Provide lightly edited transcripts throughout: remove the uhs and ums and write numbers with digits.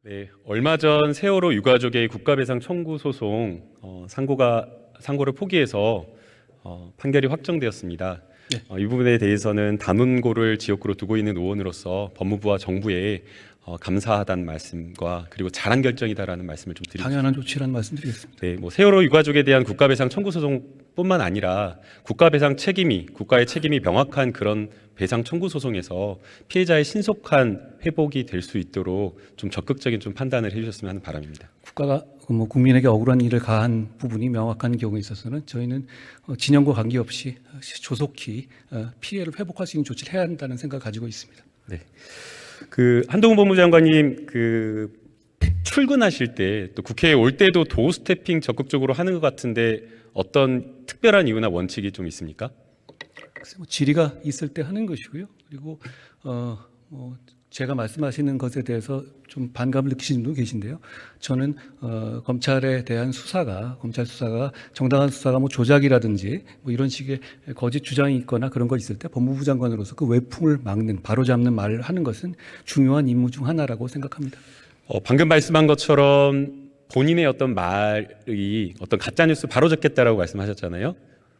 네, 얼마 전 세월호 유가족의 국가배상 청구 소송 상고를 포기해서 판결이 확정되었습니다. 네. 이 부분에 대해서는 단원고를 지역구로 두고 있는 의원으로서 법무부와 정부에 감사하다는 말씀과 그리고 잘한 결정이다라는 말씀을 좀 드리고 당연한 조치라는 말씀드리겠습니다. 네, 세월호 유가족에 대한 국가배상 청구 소송뿐만 아니라 국가의 책임이 명확한 그런 배상 청구 소송에서 피해자의 신속한 회복이 될 수 있도록 좀 적극적인 좀 판단을 해주셨으면 하는 바람입니다. 국가가 국민에게 억울한 일을 가한 부분이 명확한 경우에 있어서는 저희는 진영과 관계없이 조속히 피해를 회복할 수 있는 조치를 해야 한다는 생각을 가지고 있습니다. 네, 한동훈 법무장관님 출근하실 때 또 국회에 올 때도 도어 스태핑 적극적으로 하는 것 같은데 어떤 특별한 이유나 원칙이 좀 있습니까? 질의가 있을 때 하는 것이고요. 그리고 제가 말씀하시는 것에 대해서 좀 반감을 느끼시는 분도 계신데요. 저는 검찰에 대한 검찰 수사가 정당한 수사가 조작이라든지 이런 식의 거짓 주장이 있거나 그런 거 있을 때 법무부 장관으로서 그 외풍을 막는 바로잡는 말을 하는 것은 중요한 임무 중 하나라고 생각합니다. 방금 말씀한 것처럼 본인의 어떤 말이 어떤 가짜 뉴스 바로잡겠다라고 말씀하셨잖아요.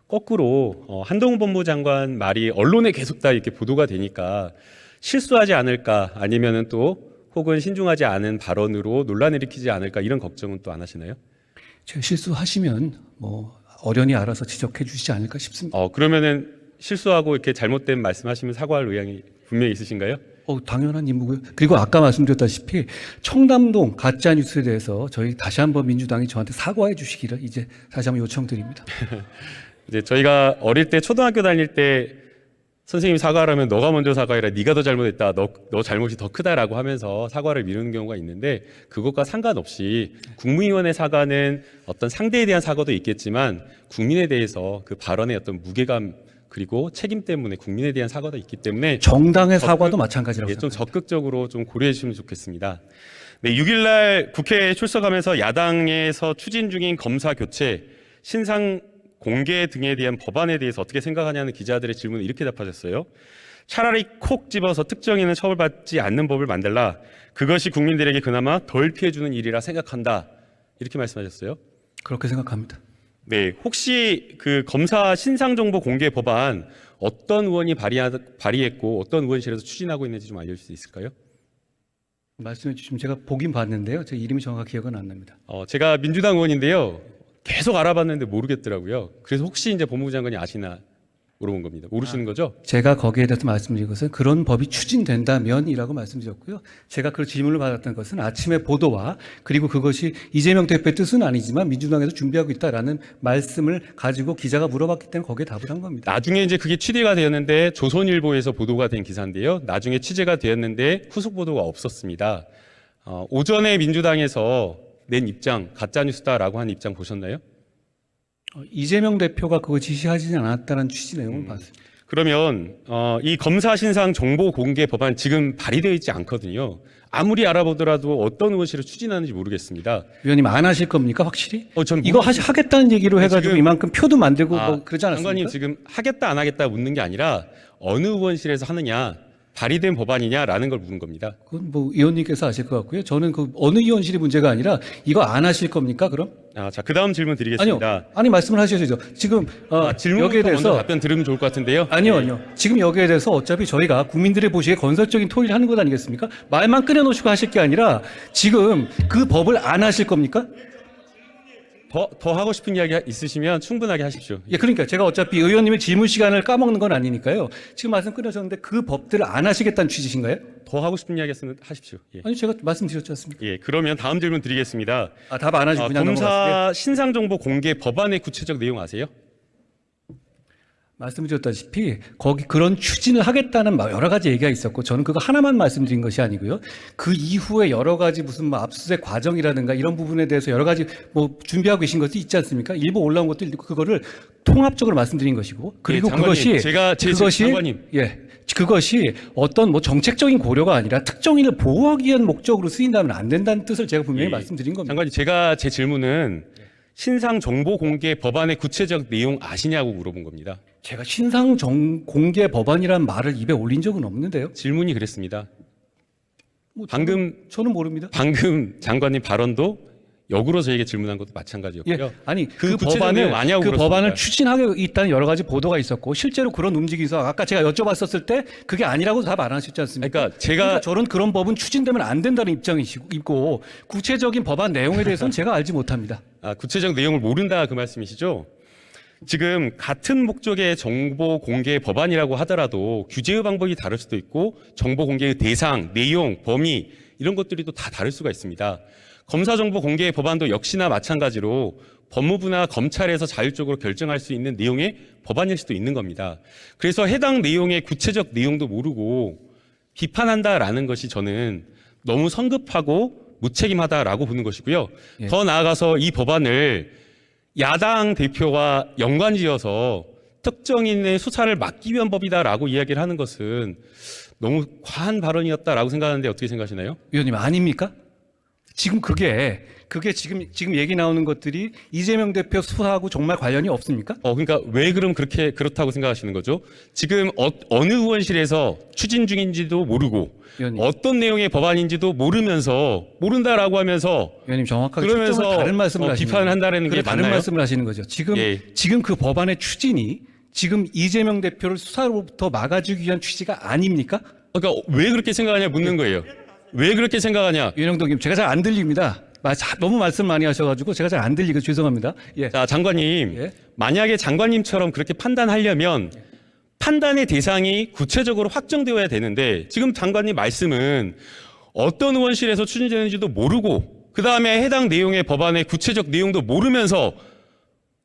거꾸로 한동훈 법무장관 말이 언론에 계속 다 이렇게 보도가 되니까 실수하지 않을까 아니면은 또 혹은 신중하지 않은 발언으로 논란을 일으키지 않을까 이런 걱정은 또 안 하시나요? 제가 실수하시면 어련히 알아서 지적해 주시지 않을까 싶습니다. 그러면은 실수하고 이렇게 잘못된 말씀하시면 사과할 의향이 분명히 있으신가요? 당연한 임무고요. 그리고 아까 말씀드렸다시피 청담동 가짜 뉴스에 대해서 저희 다시 한번 민주당이 저한테 사과해 주시기를 이제 다시 한번 요청드립니다. 이제 저희가 어릴 때 초등학교 다닐 때 선생님이 사과하라면 너가 먼저 사과해라. 네가 더 잘못했다. 너 잘못이 더 크다라고 하면서 사과를 미루는 경우가 있는데 그것과 상관없이 국무위원의 사과는 어떤 상대에 대한 사과도 있겠지만 국민에 대해서 그 발언의 어떤 무게감 그리고 책임 때문에 국민에 대한 사과도 있기 때문에 정당의 사과도 마찬가지라고 좀 생각합니다. 적극적으로 좀 고려해 주시면 좋겠습니다. 네, 6일날 국회에 출석하면서 야당에서 추진 중인 검사 교체, 신상 공개 등에 대한 법안에 대해서 어떻게 생각하냐는 기자들의 질문에 이렇게 답하셨어요. 차라리 콕 집어서 특정인은 처벌받지 않는 법을 만들라. 그것이 국민들에게 그나마 덜 피해주는 일이라 생각한다. 이렇게 말씀하셨어요. 그렇게 생각합니다. 네, 혹시 검사 신상정보 공개 법안 어떤 의원이 발의했고 어떤 의원실에서 추진하고 있는지 좀 알려줄 수 있을까요? 말씀해 주시면 제가 보긴 봤는데요. 제 이름이 정확히 기억은 안 납니다. 제가 민주당 의원인데요. 계속 알아봤는데 모르겠더라고요. 그래서 혹시 이제 법무부 장관이 아시나 물어본 겁니다. 모르시는 거죠? 제가 거기에 대해서 말씀드린 것은 그런 법이 추진된다면이라고 말씀드렸고요. 제가 그 질문을 받았던 것은 아침의 보도와 그리고 그것이 이재명 대표의 뜻은 아니지만 민주당에서 준비하고 있다라는 말씀을 가지고 기자가 물어봤기 때문에 거기에 답을 한 겁니다. 나중에 이제 그게 취재가 되었는데 조선일보에서 보도가 된 기사인데요. 나중에 취재가 되었는데 후속 보도가 없었습니다. 오전에 민주당에서 낸 입장, 가짜뉴스다라고 한 입장 보셨나요? 이재명 대표가 그거 지시하지 않았다는 취지 내용을 봤습니다. 그러면 이 검사 신상 정보 공개 법안 지금 발의되어 있지 않거든요. 아무리 알아보더라도 어떤 의원실을 추진하는지 모르겠습니다. 위원님 안 하실 겁니까 확실히? 전 이거 하겠다는 얘기로 해가지고 지금, 이만큼 표도 만들고 그러지 않았습니까? 장관님 지금 하겠다 안 하겠다 묻는 게 아니라 어느 의원실에서 하느냐 발의된 법안이냐라는 걸 묻는 겁니다. 그건 의원님께서 아실 것 같고요. 저는 어느 의원실이 문제가 아니라 이거 안 하실 겁니까 그럼? 자, 그 다음 질문 드리겠습니다. 아니 말씀을 하셔야죠. 지금 여기에 질문부터 먼저 대해서 답변 들으면 좋을 것 같은데요. 아니요. 지금 여기에 대해서 어차피 저희가 국민들의 보시기에 건설적인 토의를 하는 것 아니겠습니까? 말만 꺼내놓으시고 하실 게 아니라 지금 그 법을 안 하실 겁니까? 더 하고 싶은 이야기 있으시면 충분하게 하십시오. 예, 그러니까 제가 어차피 의원님의 질문 시간을 까먹는 건 아니니까요. 지금 말씀 끊으셨는데 그 법들을 안 하시겠다는 취지신가요? 더 하고 싶은 이야기 있으면 하십시오. 예. 아니 제가 말씀드렸지 않습니까? 예, 그러면 다음 질문 드리겠습니다. 답 안 하시고 그냥 넘어갔어요. 검사 신상정보 공개 법안의 구체적 내용 아세요? 말씀드렸다시피 거기 그런 추진을 하겠다는 여러 가지 얘기가 있었고 저는 그거 하나만 말씀드린 것이 아니고요. 그 이후에 여러 가지 무슨 압수수색 과정이라든가 이런 부분에 대해서 여러 가지 준비하고 계신 것도 있지 않습니까? 일부 올라온 것도 있고 그거를 통합적으로 말씀드린 것이고 그리고 장관님, 장관님. 그것이 어떤 정책적인 고려가 아니라 특정인을 보호하기 위한 목적으로 쓰인다면 안 된다는 뜻을 제가 분명히 말씀드린 겁니다. 장관님, 제 질문은 신상 정보 공개 법안의 구체적 내용 아시냐고 물어본 겁니다. 제가 신상 공개 법안이라는 말을 입에 올린 적은 없는데요. 질문이 그랬습니다. 뭐 저는 모릅니다. 방금 장관님 발언도 역으로 저에게 질문한 것도 마찬가지였고요. 예, 아니 그 구체적 내용 아니냐고 그 물었습니다. 법안을 추진하고 있다는 여러 가지 보도가 있었고 실제로 그런 움직임이 있어 아까 제가 여쭤봤었을 때 그게 아니라고 답 안 하셨지 않습니까? 그러니까 저는 그런 법은 추진되면 안 된다는 입장이고 구체적인 법안 내용에 대해서는 제가 알지 못합니다. 구체적 내용을 모른다 그 말씀이시죠? 지금 같은 목적의 정보 공개 법안이라고 하더라도 규제의 방법이 다를 수도 있고 정보 공개의 대상, 내용, 범위 이런 것들이 또 다 다를 수가 있습니다. 검사 정보 공개 법안도 역시나 마찬가지로 법무부나 검찰에서 자율적으로 결정할 수 있는 내용의 법안일 수도 있는 겁니다. 그래서 해당 내용의 구체적 내용도 모르고 비판한다라는 것이 저는 너무 성급하고 무책임하다라고 보는 것이고요. 예. 더 나아가서 이 법안을 야당 대표와 연관지어서 특정인의 수사를 막기 위한 법이다라고 이야기를 하는 것은 너무 과한 발언이었다라고 생각하는데 어떻게 생각하시나요? 위원님 아닙니까? 지금 그게 지금 얘기 나오는 것들이 이재명 대표 수사하고 정말 관련이 없습니까? 그러니까 왜 그럼 그렇다고 생각하시는 거죠? 지금 어느 의원실에서 추진 중인지도 모르고 위원님. 어떤 내용의 법안인지도 모른다라고 하면서 위원님 정확하게 그러면서 초점을 다른 말씀을 하시는 비판을 거예요. 한다는 게 다른 맞나요? 말씀을 하시는 거죠. 지금 예. 그 법안의 추진이 지금 이재명 대표를 수사로부터 막아주기 위한 취지가 아닙니까? 그러니까 왜 그렇게 생각하냐 묻는 거예요. 왜 그렇게 생각하냐? 윤영덕님 제가 잘 안 들립니다. 너무 말씀 많이 하셔가지고 제가 잘 안 들리고 죄송합니다. 예. 자, 장관님. 예. 만약에 장관님처럼 그렇게 판단하려면 판단의 대상이 구체적으로 확정되어야 되는데 지금 장관님 말씀은 어떤 의원실에서 추진되는지도 모르고 그다음에 해당 내용의 법안의 구체적 내용도 모르면서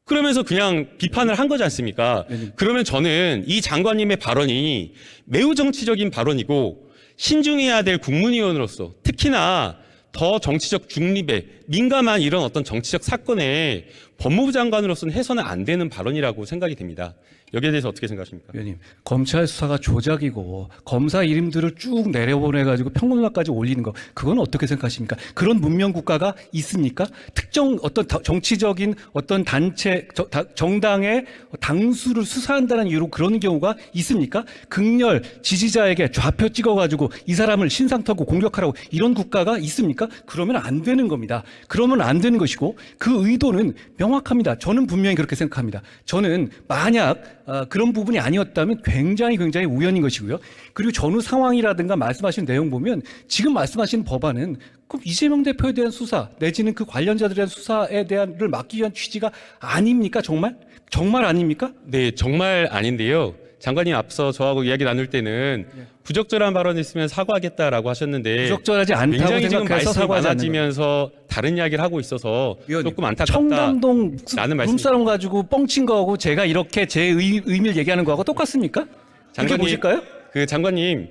그러면서 그냥 비판을 한 거지 않습니까? 그러면 저는 이 장관님의 발언이 매우 정치적인 발언이고 신중해야 될 국문위원으로서 특히나 더 정치적 중립에 민감한 이런 어떤 정치적 사건에 법무부 장관으로서는 해서는 안 되는 발언이라고 생각이 됩니다. 여기에 대해서 어떻게 생각하십니까? 위원님, 검찰 수사가 조작이고 검사 이름들을 쭉 내려보내가지고 평론가까지 올리는 거 그건 어떻게 생각하십니까? 그런 문명 국가가 있습니까? 특정 어떤 정치적인 어떤 단체 정당의 당수를 수사한다는 이유로 그런 경우가 있습니까? 극렬 지지자에게 좌표 찍어가지고 이 사람을 신상터고 공격하라고 이런 국가가 있습니까? 그러면 안 되는 겁니다. 그러면 안 되는 것이고 그 의도는 명확합니다. 저는 분명히 그렇게 생각합니다. 저는 만약 그런 부분이 아니었다면 굉장히 우연인 것이고요. 그리고 전후 상황이라든가 말씀하신 내용 보면 지금 말씀하신 법안은 그럼 이재명 대표에 대한 수사 내지는 그 관련자들에 대한 수사에 대한을 막기 위한 취지가 아닙니까? 정말 아닙니까? 네, 정말 아닌데요. 장관님 앞서 저하고 이야기 나눌 때는 부적절한 발언이 있으면 사과하겠다라고 하셨는데 부적절하지 않다고 굉장히 지금 생각해서 말씀이 사과하지 않는 많아지면서 다른 이야기를 하고 있어서 위원님, 조금 안타깝다. 청담동 라는 말씀. 룸사롱 가지고 뻥친 거하고 제가 이렇게 제 의미를 얘기하는 거하고 똑같습니까? 그렇게 보실까요? 그 장관님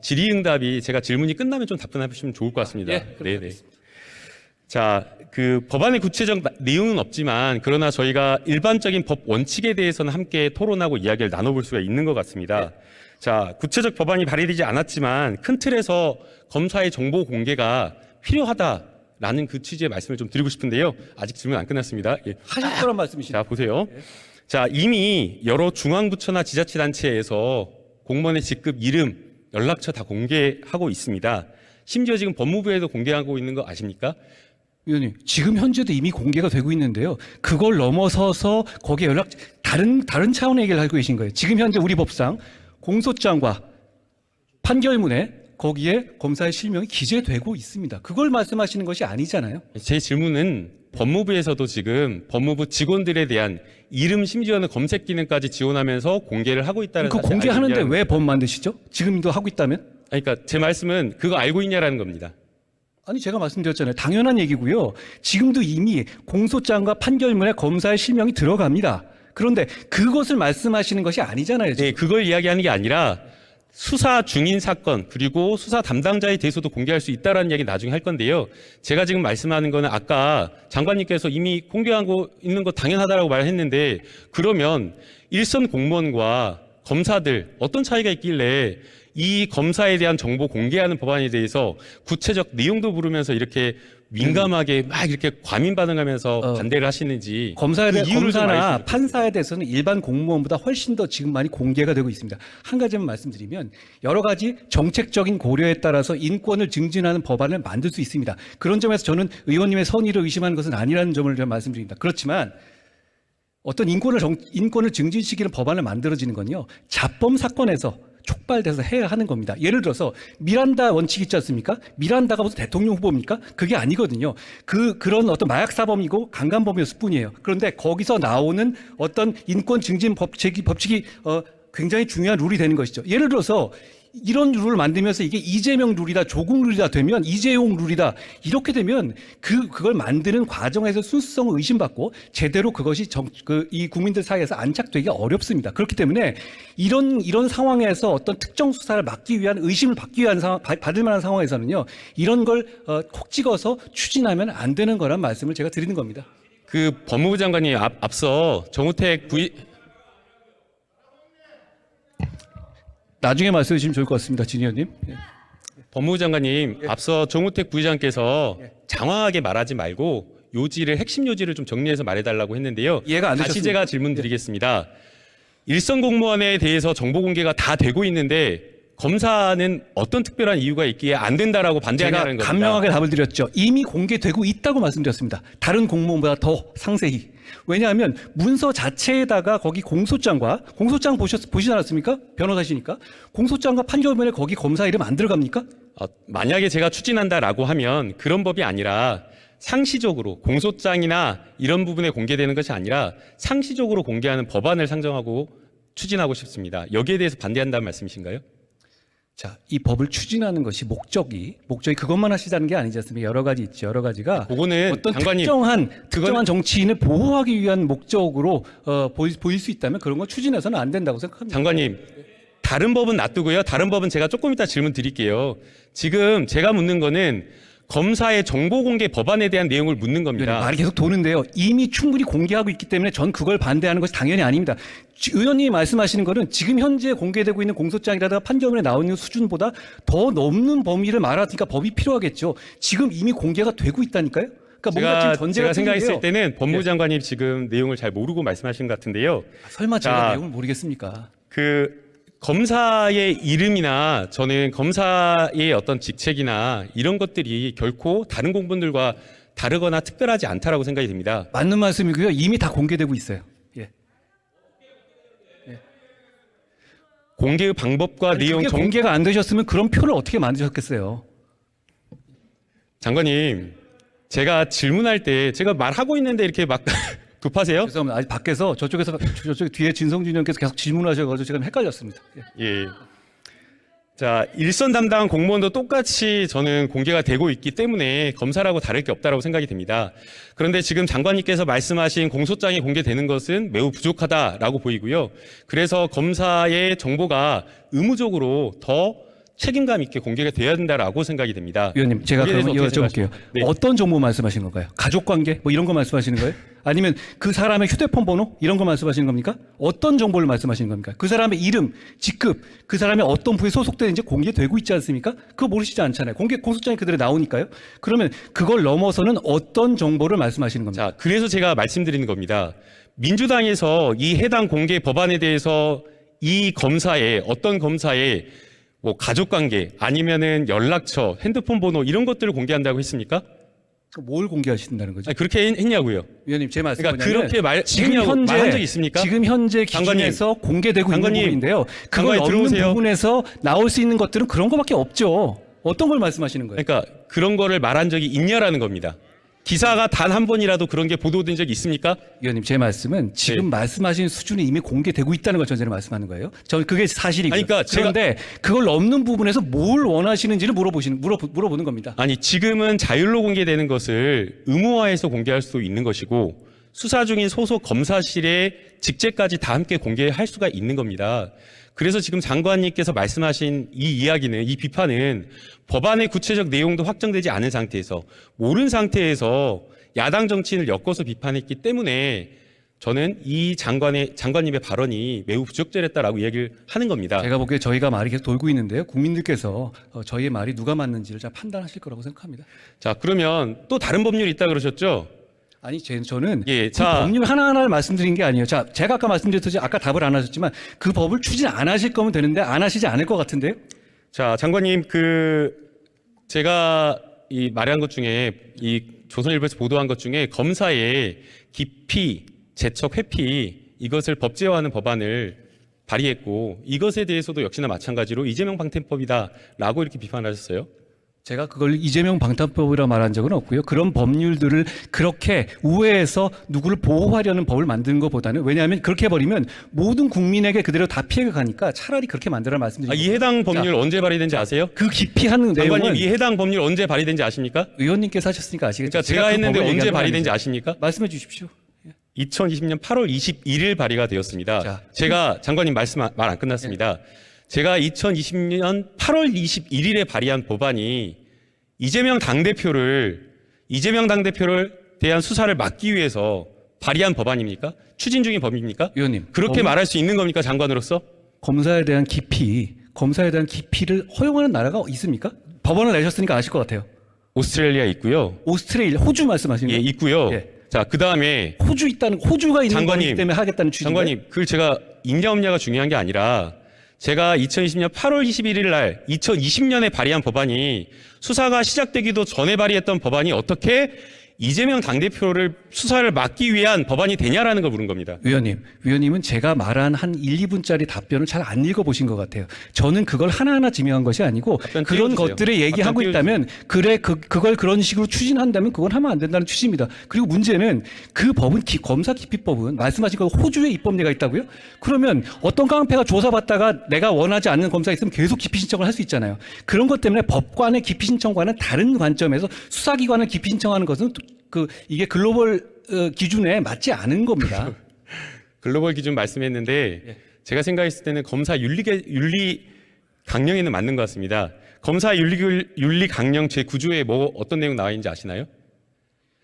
질의응답이 제가 질문이 끝나면 좀 답변해 주시면 좋을 것 같습니다. 예, 네네. 자, 그 법안의 구체적 내용은 없지만 그러나 저희가 일반적인 법 원칙에 대해서는 함께 토론하고 이야기를 나눠볼 수가 있는 것 같습니다. 자, 구체적 법안이 발의되지 않았지만 큰 틀에서 검사의 정보 공개가 필요하다라는 그 취지의 말씀을 좀 드리고 싶은데요. 아직 질문 안 끝났습니다. 예. 하실 거란 말씀이시죠? 자, 보세요. 자, 이미 여러 중앙부처나 지자체단체에서 공무원의 직급, 이름, 연락처 다 공개하고 있습니다. 심지어 지금 법무부에도 공개하고 있는 거 아십니까? 위원님, 지금 현재도 이미 공개가 되고 있는데요. 그걸 넘어서서 거기에 다른 차원의 얘기를 하고 계신 거예요. 지금 현재 우리 법상 공소장과 판결문에 거기에 검사의 실명이 기재되고 있습니다. 그걸 말씀하시는 것이 아니잖아요. 제 질문은 법무부에서도 지금 법무부 직원들에 대한 이름 심지어는 검색 기능까지 지원하면서 공개를 하고 있다는 그 사실 공개하는데 알고 왜 법 만드시죠? 지금도 하고 있다면? 그러니까 제 말씀은 그거 알고 있냐라는 겁니다. 아니 제가 말씀드렸잖아요. 당연한 얘기고요. 지금도 이미 공소장과 판결문에 검사의 실명이 들어갑니다. 그런데 그것을 말씀하시는 것이 아니잖아요. 지금. 네, 그걸 이야기하는 게 아니라 수사 중인 사건 그리고 수사 담당자에 대해서도 공개할 수 있다라는 이야기 나중에 할 건데요. 제가 지금 말씀하는 거는 아까 장관님께서 이미 공개하고 있는 거 당연하다라고 말했는데 그러면 일선 공무원과 검사들 어떤 차이가 있길래 이 검사에 대한 정보 공개하는 법안에 대해서 구체적 내용도 물으면서 이렇게 민감하게 막 이렇게 과민 반응하면서 반대를 하시는지 검사나 그 이유를 좀 알려주세요. 판사에 대해서는 일반 공무원보다 훨씬 더 지금 많이 공개가 되고 있습니다. 한 가지만 말씀드리면 여러 가지 정책적인 고려에 따라서 인권을 증진하는 법안을 만들 수 있습니다. 그런 점에서 저는 의원님의 선의를 의심하는 것은 아니라는 점을 좀 말씀드립니다. 그렇지만 어떤 인권을 증진시키는 법안을 만들어지는 건요, 자범 사건에서 촉발돼서 해야 하는 겁니다. 예를 들어서 미란다 원칙 있지 않습니까? 미란다가 무슨 대통령 후보입니까? 그게 아니거든요. 그런 어떤 마약 사범이고 강간범이었을 뿐이에요. 그런데 거기서 나오는 어떤 인권 증진 법칙이 굉장히 중요한 룰이 되는 것이죠. 예를 들어서 이런 룰을 만들면서 이게 이재명 룰이다, 조국 룰이다 되면 이재용 룰이다 이렇게 되면 그걸 만드는 과정에서 순수성을 의심받고 제대로 그것이 이 국민들 사이에서 안착되기 어렵습니다. 그렇기 때문에 이런 상황에서 어떤 특정 수사를 막기 위한 의심을 받기 위한 받을 만한 상황에서는요, 이런 걸 콕 찍어서 추진하면 안 되는 거란 말씀을 제가 드리는 겁니다. 그 법무부 장관이 앞서 정우택 나중에 말씀해 주시면 좋을 것 같습니다, 진 의원님. 예. 법무부 장관님, 앞서 정우택 부의장께서 장황하게 말하지 말고 핵심 요지를 좀 정리해서 말해달라고 했는데요. 이해가 안 다시 되셨습니다. 제가 질문 드리겠습니다. 일선 공무원에 대해서 정보 공개가 다 되고 있는데 검사는 어떤 특별한 이유가 있기에 안 된다라고 반대하냐는 제가 겁니다. 간명하게 답을 드렸죠. 이미 공개되고 있다고 말씀드렸습니다. 다른 공무원보다 더 상세히. 왜냐하면 문서 자체에다가 거기 공소장 보시지 않았습니까? 변호사시니까. 공소장과 판결문에 거기 검사 이름 안 들어갑니까? 만약에 제가 추진한다라고 하면 그런 법이 아니라 상시적으로 공소장이나 이런 부분에 공개되는 것이 아니라 상시적으로 공개하는 법안을 상정하고 추진하고 싶습니다. 여기에 대해서 반대한다는 말씀이신가요? 자, 이 법을 추진하는 것이 목적이 그것만 하시자는 게 아니지 않습니까? 여러 가지 있죠. 여러 가지가 그거는 어떤 장관님, 특정한 정치인을 보호하기 위한 목적으로 보일 수 있다면 그런 걸 추진해서는 안 된다고 생각합니다. 장관님, 다른 법은 놔두고요. 다른 법은 제가 조금 이따 질문 드릴게요. 지금 제가 묻는 거는 검사의 정보 공개 법안에 대한 내용을 묻는 겁니다. 말이 계속 도는데요. 이미 충분히 공개하고 있기 때문에 전 그걸 반대하는 것이 당연히 아닙니다. 의원님이 말씀하시는 거는 지금 현재 공개되고 있는 공소장이라든가 판결문에 나오는 수준보다 더 넘는 범위를 말하니까 법이 필요하겠죠. 지금 이미 공개가 되고 있다니까요. 그러니까 뭔가 지금 전제가 제가 생각했을 틀린데요. 때는 법무부 장관님 지금 내용을 잘 모르고 말씀하신 것 같은데요. 설마 제가 자, 내용을 모르겠습니까? 검사의 이름이나 저는 검사의 어떤 직책이나 이런 것들이 결코 다른 공무원들과 다르거나 특별하지 않다라고 생각이 됩니다. 맞는 말씀이고요. 이미 다 공개되고 있어요. 예. 공개의 방법과 내용 그게 공개가 안 되셨으면 그런 표를 어떻게 만드셨겠어요? 장관님, 제가 질문할 때 제가 말하고 있는데 이렇게 막 급하세요? 죄송합니다. 아직 밖에서 저쪽 뒤에 진성준 의원께서 계속 질문하셔가지고 제가 헷갈렸습니다. 예. 예. 자, 일선 담당 공무원도 똑같이 저는 공개가 되고 있기 때문에 검사라고 다를 게 없다라고 생각이 됩니다. 그런데 지금 장관님께서 말씀하신 공소장이 공개되는 것은 매우 부족하다라고 보이고요. 그래서 검사의 정보가 의무적으로 더 책임감 있게 공개가 돼야 된다라고 생각이 됩니다. 위원님, 제가 여기에 그러면 대해서 여쭤볼게요. 네. 어떤 정보 말씀하시는 건가요? 가족관계 뭐 이런 거 말씀하시는 거예요? 아니면 그 사람의 휴대폰 번호 이런 거 말씀하시는 겁니까? 어떤 정보를 말씀하시는 겁니까? 그 사람의 이름, 직급, 그 사람이 어떤 부에 소속되는지 공개되고 있지 않습니까? 그거 모르시지 않잖아요. 공소장이 그대로 나오니까요. 그러면 그걸 넘어서는 어떤 정보를 말씀하시는 겁니까? 자, 그래서 제가 말씀드리는 겁니다. 민주당에서 이 해당 공개 법안에 대해서 이 검사의 어떤 검사의 뭐 가족관계 아니면은 연락처, 핸드폰 번호 이런 것들을 공개한다고 했습니까? 뭘 공개하신다는 거죠? 아니, 그렇게 했냐고요. 위원님, 제 말씀은 그러니까 그렇게 말한 적이 있습니까? 지금 현재 장관님, 기준에서 공개되고 있는 장관님, 부분인데요. 그걸 장관님 넘는 들어오세요. 부분에서 나올 수 있는 것들은 그런 거밖에 없죠. 어떤 걸 말씀하시는 거예요? 그러니까 그런 거를 말한 적이 있냐라는 겁니다. 기사가 단 한 번이라도 그런 게 보도된 적이 있습니까? 위원님, 제 말씀은 지금 말씀하신 수준이 이미 공개되고 있다는 걸 전제로 말씀하는 거예요. 저는 그게 사실이고요. 아니, 그러니까 그런데 그걸 넘는 부분에서 뭘 원하시는지를 물어보는 겁니다. 아니, 지금은 자율로 공개되는 것을 의무화해서 공개할 수도 있는 것이고 수사 중인 소속 검사실의 직책까지 다 함께 공개할 수가 있는 겁니다. 그래서 지금 장관님께서 말씀하신 이 비판은 법안의 구체적 내용도 확정되지 않은 상태에서 모르는 상태에서 야당 정치인을 엮어서 비판했기 때문에 저는 이 장관님의 발언이 매우 부적절했다라고 이야기를 하는 겁니다. 제가 보기에 저희가 말이 계속 돌고 있는데요. 국민들께서 저희의 말이 누가 맞는지를 잘 판단하실 거라고 생각합니다. 자, 그러면 또 다른 법률이 있다 그러셨죠? 아니, 저는 예, 그 자. 법률 하나하나를 말씀드린 게 아니에요. 자, 제가 아까 말씀드렸듯이 아까 답을 안 하셨지만 그 법을 추진 안 하실 거면 되는데 안 하시지 않을 것 같은데요. 자, 장관님, 제가 이 말한 것 중에 이 조선일보에서 보도한 것 중에 검사의 기피, 재척, 회피 이것을 법제화하는 법안을 발의했고 이것에 대해서도 역시나 마찬가지로 이재명 방탄법이다라고 이렇게 비판하셨어요. 제가 그걸 이재명 방탄법이라 말한 적은 없고요. 그런 법률들을 그렇게 우회해서 누구를 보호하려는 법을 만드는 것보다는 왜냐하면 그렇게 해버리면 모든 국민에게 그대로 다 피해가 가니까 차라리 그렇게 만들어라 말씀드립니다. 이 해당 법률 언제 발의된지 아세요? 그 기피하는 장관님, 내용은 이 해당 법률 언제 발의된지 아십니까? 의원님께서 하셨으니까 아시겠죠. 그러니까 제가 그 했는데 법을 언제 얘기한 건 발의된지 아니죠. 아십니까? 말씀해 주십시오. 2020년 8월 21일 발의가 되었습니다. 자. 제가 장관님 말 안 끝났습니다. 제가 2020년 8월 21일에 발의한 법안이 이재명 당대표를 대한 수사를 막기 위해서 발의한 법안입니까? 추진 중인 법입니까? 의원님, 그렇게 말할 수 있는 겁니까, 장관으로서? 검사에 대한 기피를 허용하는 나라가 있습니까? 법안을 내셨으니까 아실 것 같아요. 오스트레일리아 있고요. 오스트레일리아, 호주 말씀하시는 예, 거예요? 있고요. 예. 자, 그다음에 호주가 있는 장관님, 거기 때문에 하겠다는 취지인데. 장관님, 그걸 제가 있냐 없냐가 중요한 게 아니라 제가 2020년 8월 21일 날 2020년에 발의한 법안이 수사가 시작되기도 전에 발의했던 법안이 어떻게 이재명 당대표를 수사를 막기 위한 법안이 되냐라는 걸 물은 겁니다. 위원님은 제가 말한 한 1, 2분짜리 답변을 잘 안 읽어보신 것 같아요. 저는 그걸 하나하나 지명한 것이 아니고 답변 그런 띄워주세요. 것들을 얘기하고 답변 있다면 그걸 그런 식으로 추진한다면 그건 하면 안 된다는 취지입니다. 그리고 문제는 그 법은 검사 기피법은 말씀하신 거 호주에 입법례가 있다고요? 그러면 어떤 깡패가 조사받다가 내가 원하지 않는 검사가 있으면 계속 기피 신청을 할 수 있잖아요. 그런 것 때문에 법관의 기피 신청과는 다른 관점에서 수사기관을 기피 신청하는 것은 이게 글로벌 기준에 맞지 않은 겁니다. 글로벌 기준 말씀했는데 제가 생각했을 때는 검사 윤리 강령에는 맞는 것 같습니다. 검사 윤리 강령 제9조에 어떤 내용 나와 있는지 아시나요?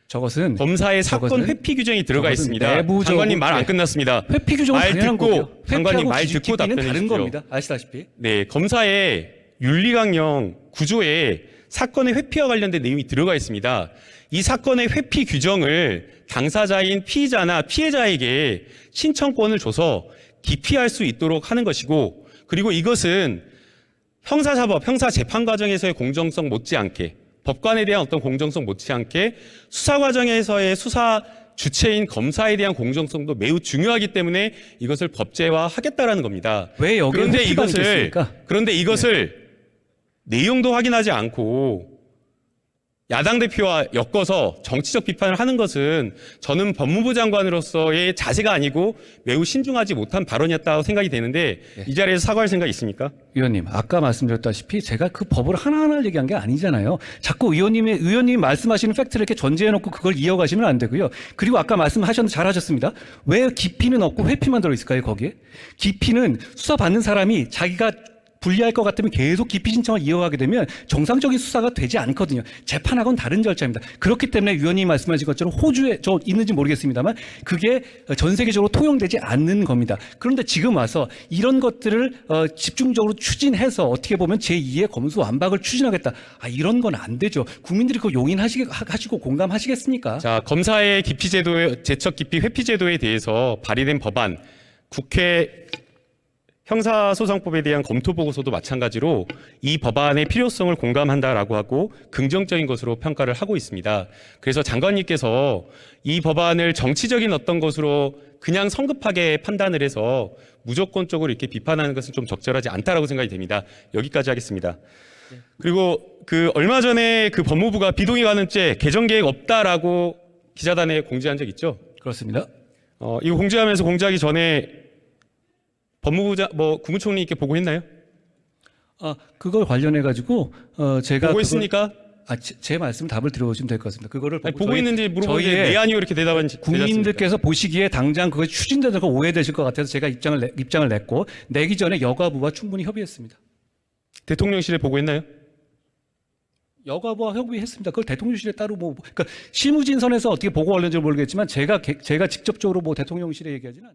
저것은 검사의 사건 회피 규정이 들어가 있습니다. 장관님 말 안 끝났습니다. 회피 규정은 말 당연한 듣고 거고요. 장관님 말 듣고 기피는 답변해 다른 주십시오. 겁니다. 아시다시피. 네, 검사의 윤리 강령 9조에 사건의 회피와 관련된 내용이 들어가 있습니다. 이 사건의 회피 규정을 당사자인 피의자나 피해자에게 신청권을 줘서 기피할 수 있도록 하는 것이고, 그리고 이것은 형사사법, 형사재판 과정에서의 공정성 못지않게, 법관에 대한 어떤 공정성 못지않게 수사 과정에서의 수사 주체인 검사에 대한 공정성도 매우 중요하기 때문에 이것을 법제화하겠다라는 겁니다. 왜 여기에 회피가 있겠습니까? 그런데 이것을 내용도 확인하지 않고 야당 대표와 엮어서 정치적 비판을 하는 것은 저는 법무부 장관으로서의 자세가 아니고 매우 신중하지 못한 발언이었다고 생각이 되는데 이 자리에서 사과할 생각이 있습니까? 위원님, 아까 말씀드렸다시피 제가 그 법을 하나하나 얘기한 게 아니잖아요. 자꾸 의원님이 말씀하시는 팩트를 이렇게 전제해놓고 그걸 이어가시면 안 되고요. 그리고 아까 말씀하셨는데 잘하셨습니다. 왜 기피는 없고 회피만 들어있을까요, 거기에? 기피는 수사받는 사람이 자기가 불리할 것 같으면 계속 기피 신청을 이어가게 되면 정상적인 수사가 되지 않거든요. 재판하고는 다른 절차입니다. 그렇기 때문에 위원님이 말씀하신 것처럼 호주에 있는지 모르겠습니다만 그게 전 세계적으로 통용되지 않는 겁니다. 그런데 지금 와서 이런 것들을 집중적으로 추진해서 어떻게 보면 제2의 검수완박을 추진하겠다. 이런 건 안 되죠. 국민들이 그거 용인하시고 공감하시겠습니까? 자, 검사의 기피 제도에, 재척 기피 회피 제도에 대해서 발의된 법안, 국회 형사소송법에 대한 검토 보고서도 마찬가지로 이 법안의 필요성을 공감한다라고 하고 긍정적인 것으로 평가를 하고 있습니다. 그래서 장관님께서 이 법안을 정치적인 어떤 것으로 그냥 성급하게 판단을 해서 무조건적으로 이렇게 비판하는 것은 좀 적절하지 않다라고 생각이 됩니다. 여기까지 하겠습니다. 그리고 얼마 전에 법무부가 비동의 관음죄 개정 계획 없다라고 기자단에 공지한 적 있죠? 그렇습니다. 이거 공지하면서 공지하기 전에 법무부 국무총리께 보고했나요? 그걸 관련해 가지고 제가 보고했습니까? 제 말씀 답을 들어보시면 될 것 같습니다. 그거를 보고 있는지 물어보는데 네 아니요 이렇게 대답한지 국민들께서 보시기에 당장 그것이 추진되는 거 오해되실 것 같아서 제가 입장을 냈고 내기 전에 여가부와 충분히 협의했습니다. 대통령실에 보고했나요? 여가부와 협의했습니다. 그걸 대통령실에 따로 뭐 그러니까 실무진선에서 어떻게 보고가 올렸는지 모르겠지만 제가 직접적으로 뭐 대통령실에 얘기하지는 않.